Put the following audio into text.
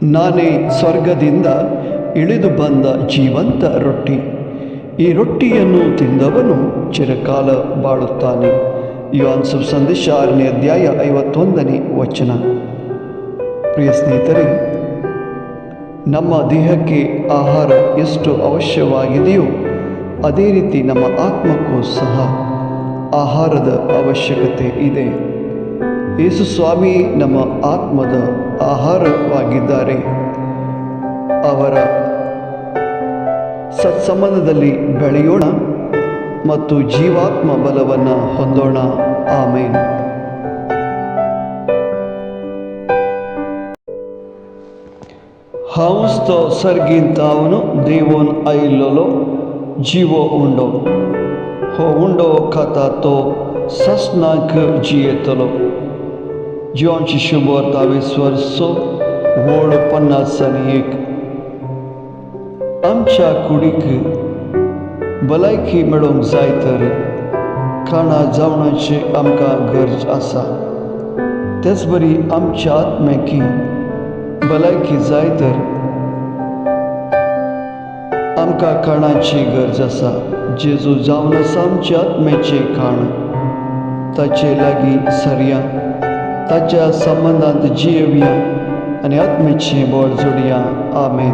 ನಾನೇ ಸ್ವರ್ಗದಿಂದ ಇಳಿದು ಬಂದ ಜೀವಂತ ರೊಟ್ಟಿ. ಈ ರೊಟ್ಟಿಯನ್ನು ತಿಂದವನು ಚಿರಕಾಲ ಬಾಳುತ್ತಾನೆ. ಯೋಹಾನ ಸಂದೇಶ 6ನೇ ಅಧ್ಯಾಯ 51ನೇ ವಚನ. ಪ್ರಿಯ ಸ್ನೇಹಿತರೆ, ನಮ್ಮ ದೇಹಕ್ಕೆ ಆಹಾರ ಎಷ್ಟು ಅವಶ್ಯವಾಗಿದೆಯೋ ಅದೇ ರೀತಿ ನಮ್ಮ ಆತ್ಮಕ್ಕೂ ಸಹ ಆಹಾರದ ಅವಶ್ಯಕತೆ ಇದೆ. ಯೇಸು ಸ್ವಾಮಿ ನಮ್ಮ ಆತ್ಮದ ಆಹಾರವಾಗಿದ್ದಾರೆ. ಅವರ ಸತ್ಸಂಬಂಧದಲ್ಲಿ ಬೆಳೆಯೋಣ ಮತ್ತು ಜೀವಾತ್ಮ ಬಲವನ್ನು ಹೊಂದೋಣ. ಆಮೇನ್. Hans to sargintavnu devon ailolo jivo undo. Ho undo kata to sasnak jietolo. John Chishubor Taviswarso Word Pannasaniyek. Amcha kudik balaiki medong zaiter kana javnache amka garj asa. Tesbari amcha atmeki balaiki zaiter amka kanache garj asa. Jesu javna samcha atmeche kana tache lagi sarya ताच्या संबंधात जियेवया आणि आत्मेची board जोडया. आमेन.